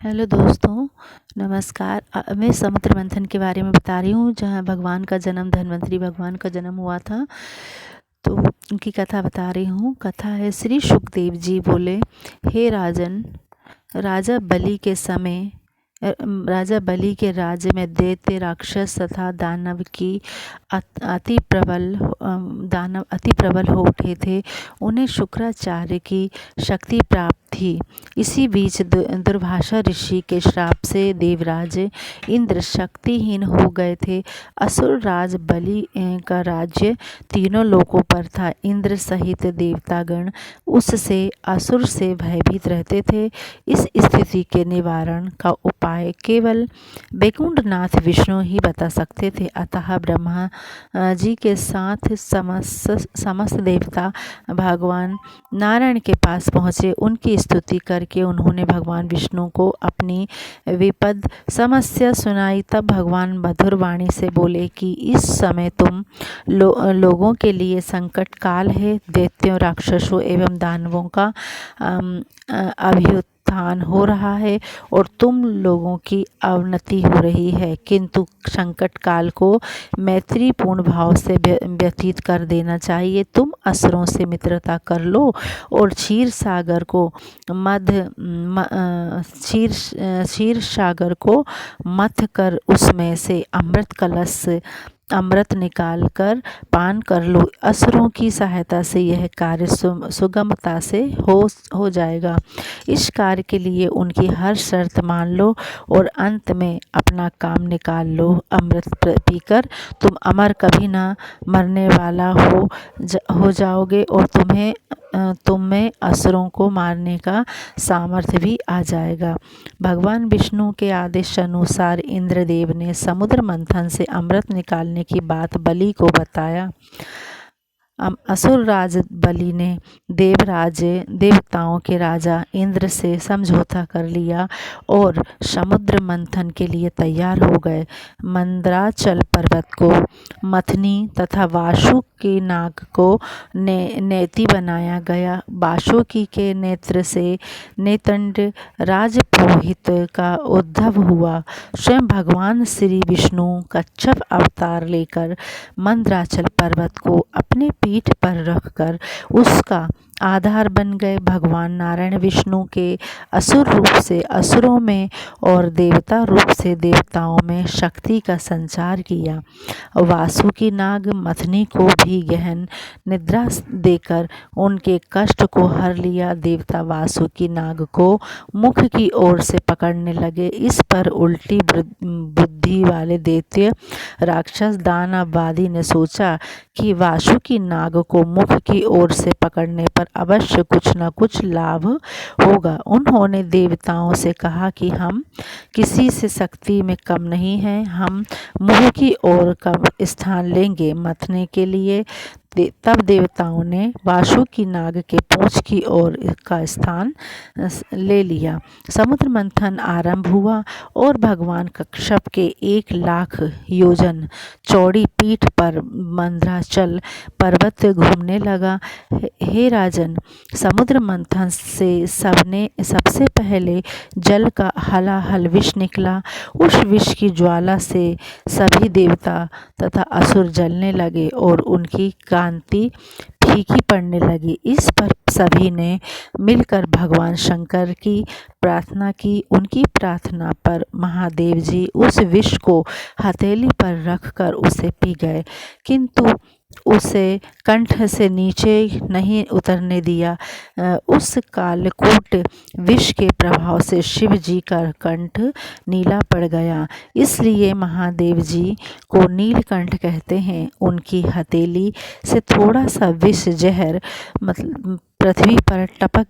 Hello दोस्तों, नमस्कार। मैं समुद्र मंथन के बारे में बता रही हूँ, जहाँ भगवान का जन्म, धन्वंतरी भगवान का जन्म हुआ था। तो उनकी कथा बता रही हूँ। कथा है, श्री सुखदेव जी बोले, हे राजन, राजा बलि के समय राजा बलि के राज्य में दैत्य, राक्षस तथा दानव अति प्रबल हो उठे थे। उन्हें शुक्राचार्य की शक्ति प्राप्त थी। इसी बीच दुर्वासा ऋषि के श्राप से देवराज इंद्र शक्तिहीन हो गए थे। असुर राज बलि का राज्य तीनों लोकों पर था। इंद्र सहित देवतागण उससे, असुर से भयभीत रहते थे। इस स्थिति के निवारण का उपाय केवल वैकुंठनाथ विष्णु ही बता सकते थे। अतः ब्रह्मा जी के साथ समस्त देवता भगवान नारायण के पास पहुँचे। उनकी स्तुति करके उन्होंने भगवान विष्णु को अपनी विपद समस्या सुनाई। तब भगवान मधुर वाणी से बोले कि इस समय तुम लोगों के लिए संकट काल है। दैत्यों, राक्षसों एवं दानवों का अभ्युत्थान हो रहा है और तुम लोगों की अवनति हो रही है। किंतु संकट काल को मैत्रीपूर्ण भाव से व्यतीत कर देना चाहिए। तुम असुरों से मित्रता कर लो और क्षीर सागर को मथ कर उसमें से अमृत निकाल कर पान कर लो। असुरों की सहायता से यह कार्य सुगमता से हो जाएगा। इस कार्य के लिए उनकी हर शर्त मान लो और अंत में अपना काम निकाल लो। अमृत पीकर तुम अमर, कभी ना मरने वाला हो जाओगे और तुम में असुरों को मारने का सामर्थ्य भी आ जाएगा। भगवान विष्णु के आदेश अनुसार इंद्रदेव ने समुद्र मंथन से अमृत निकालने की बात बलि को बताया। असुर राज बलि ने देवताओं के राजा इंद्र से समझौता कर लिया और समुद्र मंथन के लिए तैयार हो गए। मंदराचल पर्वत को मथनी तथा वासुकी नाग को नेति बनाया गया। वासुकी के नेत्र से नेतंड राजपुरोहित का उद्भव हुआ। स्वयं भगवान श्री विष्णु कच्छप अवतार लेकर मंदराचल पर्वत को अपने पीठ पर रखकर उसका आधार बन गए। भगवान नारायण विष्णु के असुर रूप से असुरों में और देवता रूप से देवताओं में शक्ति का संचार किया। वासुकी नाग मथनी को भी गहन निद्रा देकर उनके कष्ट को हर लिया। देवता वासुकी नाग को मुख की ओर से पकड़ने लगे। इस पर उल्टी बुद्धि वाले दैत्य, राक्षस, दानववादी ने सोचा कि वासुकी नाग को मुख की ओर से पकड़ने पर अवश्य कुछ न कुछ लाभ होगा। उन्होंने देवताओं से कहा कि हम किसी से शक्ति में कम नहीं हैं, हम मुंह की ओर का स्थान लेंगे मथने के लिए। तब देवताओं ने वासुकी नाग के पूंछ की ओर का स्थान ले लिया। समुद्र मंथन आरंभ हुआ और भगवान कच्छप के 1,00,000 योजन चौड़ी पीठ पर मंदराचल पर्वत घूमने लगा। हे राजन, समुद्र मंथन से सबसे पहले जल का हलाहल विष निकला। उस विष की ज्वाला से सभी देवता तथा असुर जलने लगे और उनकी कांति फीकी पड़ने लगी। इस पर सभी ने मिलकर भगवान शंकर की प्रार्थना की। उनकी प्रार्थना पर महादेव जी उस विष को हथेली पर रखकर उसे पी गए, किंतु उसे कंठ से नीचे नहीं उतरने दिया। उस कालकूट विष के प्रभाव से शिव जी का कंठ नीला पड़ गया, इसलिए महादेव जी को नीलकंठ कहते हैं। उनकी हथेली से थोड़ा सा विष जहर पृथ्वी पर टपक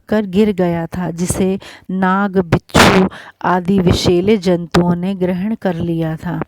कर गिर गया था, जिसे नाग, बिच्छू आदि विषैले जंतुओं ने ग्रहण कर लिया था।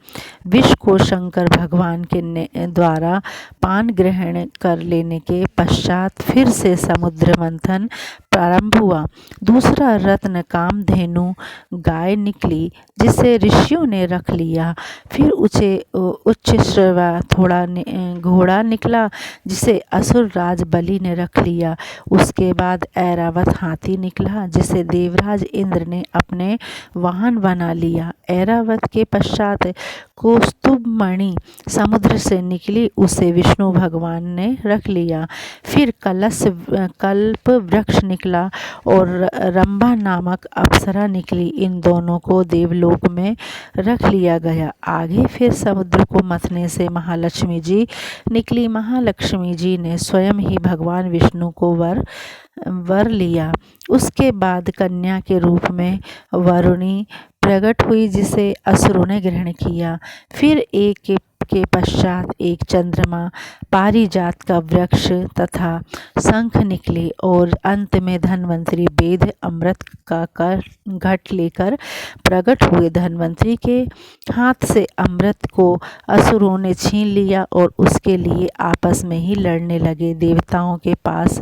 विष को शंकर भगवान के द्वारा पान ग्रहण कर लेने के पश्चात फिर से समुद्र मंथन प्रारंभ हुआ। दूसरा रत्न कामधेनु गाय निकली, जिसे ऋषियों ने रख लिया। फिर उच्च श्रवा थोड़ा घोड़ा निकला, जिसे असुर राज राज बलि ने रख लिया। उसके बाद ऐरावत हाथी निकला जिसे देवराज इंद्र ने अपने वाहन बना लिया। ऐरावत के पश्चात कौस्तुभ मणि समुद्र से निकली, उसे विष्णु भगवान ने रख लिया। फिर कल्प वृक्ष निकला और रंभा नामक अप्सरा निकली। इन दोनों को देवलोक में रख लिया गया। आगे फिर समुद्र को मथने से महालक्ष्मी जी निकली। महालक्ष्मी जी ने स्वयं ही भगवान विष्णु को वर लिया। उसके बाद कन्या के रूप में वरुणी प्रकट हुई जिसे असुरों ने ग्रहण किया। फिर एक के पश्चात एक चंद्रमा, पारिजात का वृक्ष तथा शंख निकले और अंत में धन्वंतरी वेद अमृत का घट लेकर प्रकट हुए। धन्वंतरी के हाथ से अमृत को असुरों ने छीन लिया और उसके लिए आपस में ही लड़ने लगे। देवताओं के पास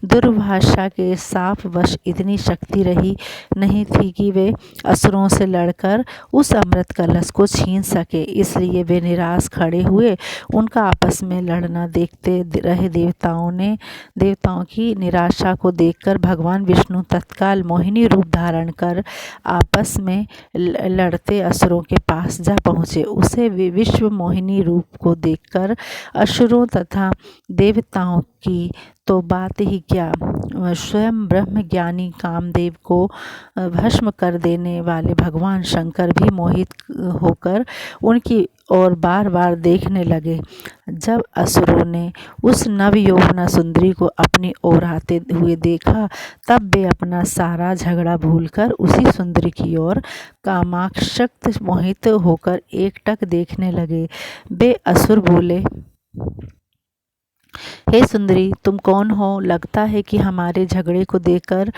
दुर्वासा के शाप वश इतनी शक्ति रही नहीं थी कि वे असुरों से लड़कर उस अमृत कलश को छीन सके, इसलिए वे निराश खड़े हुए। उनका आपस में लड़ना देखते रहे। देवताओं की निराशा को देखकर भगवान विष्णु तत्काल मोहिनी रूप धारण कर आपस में लड़ते असुरों के पास जा पहुँचे। उसे विश्व मोहिनी रूप को देखकर असुरों तथा देवताओं की तो बात ही क्या, स्वयं ब्रह्म ज्ञानी कामदेव को भस्म कर देने वाले भगवान शंकर भी मोहित होकर उनकी ओर बार बार देखने लगे। जब असुरों ने उस नवयौवना सुंदरी को अपनी ओर आते हुए देखा, तब वे अपना सारा झगड़ा भूलकर उसी सुंदरी की ओर कामाशक्त मोहित होकर एकटक देखने लगे। वे असुर बोले, हे सुंदरी, तुम कौन हो? लगता है कि हमारे झगड़े को देखकर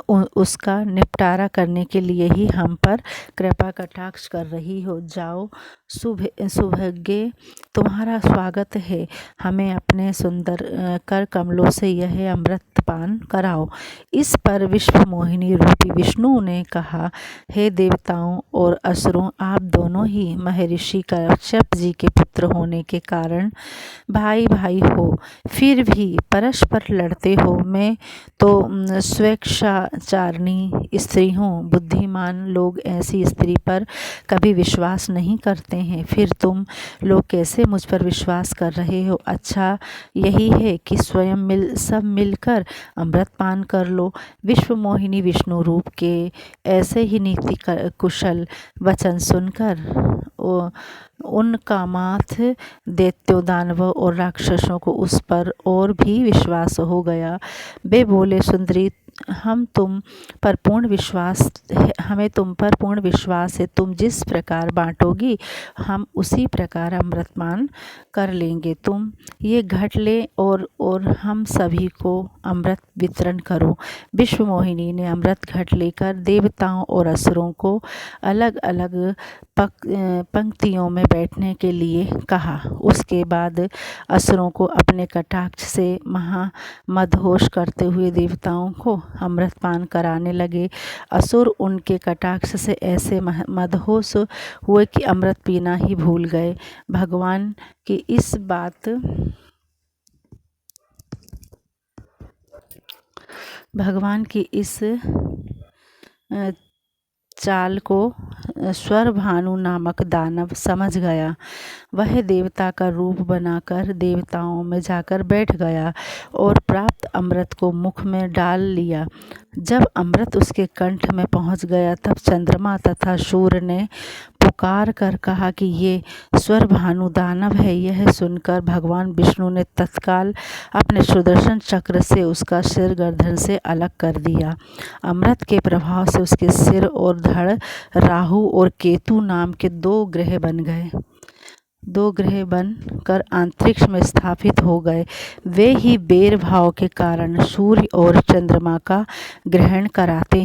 उसका निपटारा करने के लिए ही हम पर कृपा कटाक्ष कर रही हो। जाओ, सुभगे, तुम्हारा स्वागत है। हमें अपने सुंदर कर कमलों से यह अमृत पान कराओ। इस पर विश्व मोहिनी रूपी विष्णु ने कहा, हे देवताओं और असुरों, आप दोनों ही महर्षि कश्यप जी के पुत्र होने के कारण भाई भाई हो, फिर भी परस्पर लड़ते हो। मैं तो स्वेच्छाचारिणी स्त्री हूँ। बुद्धिमान लोग ऐसी स्त्री पर कभी विश्वास नहीं करते हैं, फिर तुम लोग कैसे मुझ पर विश्वास कर रहे हो? अच्छा यही है कि स्वयं सब मिलकर अमृत पान कर लो। विश्व मोहिनी विष्णु रूप के ऐसे ही नीति कुशल वचन सुनकर उन कामाथ दैत्यों, दानवों और राक्षसों को उस पर और भी विश्वास हो गया। वे बोले, सुंदरी, हमें तुम पर पूर्ण विश्वास है। तुम जिस प्रकार बांटोगी हम उसी प्रकार अमृतपान कर लेंगे। तुम ये घट ले और हम सभी को अमृत वितरण करो। विश्व मोहिनी ने अमृत घट लेकर देवताओं और असुरों को अलग अलग पंक्तियों में बैठने के लिए कहा। उसके बाद असुरों को अपने कटाक्ष से मदहोश करते हुए देवताओं को अमृतपान कराने लगे। असुर उनके कटाक्ष से ऐसे मदहोश हुए कि अमृत पीना ही भूल गए। भगवान की इस चाल को स्वरभानु नामक दानव समझ गया। वह देवता का रूप बनाकर देवताओं में जाकर बैठ गया और प्राप्त अमृत को मुख में डाल लिया। जब अमृत उसके कंठ में पहुंच गया, तब चंद्रमा तथा सूर्य ने पुकार कर कहा कि ये स्वरभानु दानव है। यह सुनकर भगवान विष्णु ने तत्काल अपने सुदर्शन चक्र से उसका सिर गर्दन से अलग कर दिया। अमृत के प्रभाव से उसके सिर और धड़ राहु और केतु नाम के दो ग्रह बन कर अंतरिक्ष में स्थापित हो गए। वे ही बेर भाव के कारण सूर्य और चंद्रमा का ग्रहण कराते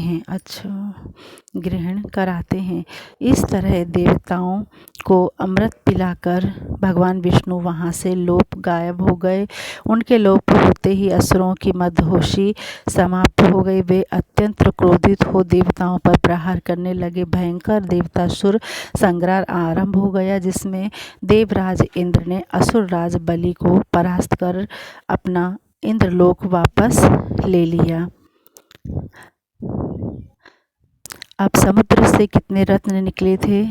हैं। इस तरह देवताओं को अमृत पिलाकर भगवान विष्णु वहाँ से लोप गायब हो गए। उनके लोप होते ही असुरों की मदहोशी समाप्त हो गई। वे अत्यंत क्रोधित हो देवताओं पर प्रहार करने लगे। भयंकर देवतासुर संग्राम आरंभ हो गया, जिसमें देवराज इंद्र ने असुर राज बलि को परास्त कर अपना इंद्रलोक वापस ले लिया। अब समुद्र से कितने रत्न निकले थे?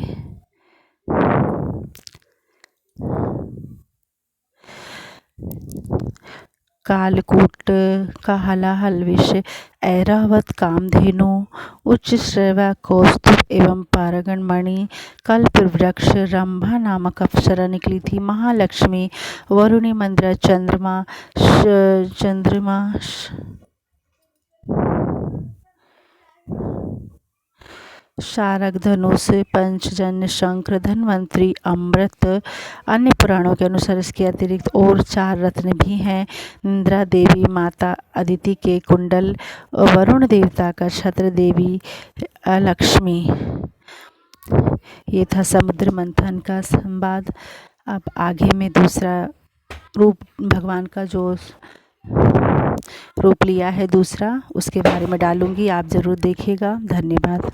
कालकूट का हलाहल विष, ऐरावत कामधेनु, उच्च श्रेवा कौस्तुभ एवं पारगण मणि, कल्प वृक्ष, रंभा नामक अप्सरा निकली थी, महालक्ष्मी, वरुणी, मंद्रा, चंद्रमा, शारक, धनुष, पंचजन्य, शंकर, धन्वंतरी, अमृत। अन्य पुराणों के अनुसार इसके अतिरिक्त और 4 रत्न भी हैं। इंद्रा देवी माता अदिति के कुंडल, वरुण देवता का छत्र, देवी लक्ष्मी। ये था समुद्र मंथन का संवाद। अब आगे में दूसरा रूप भगवान का जो रूप लिया है दूसरा, उसके बारे में डालूंगी, आप ज़रूर देखिएगा। धन्यवाद।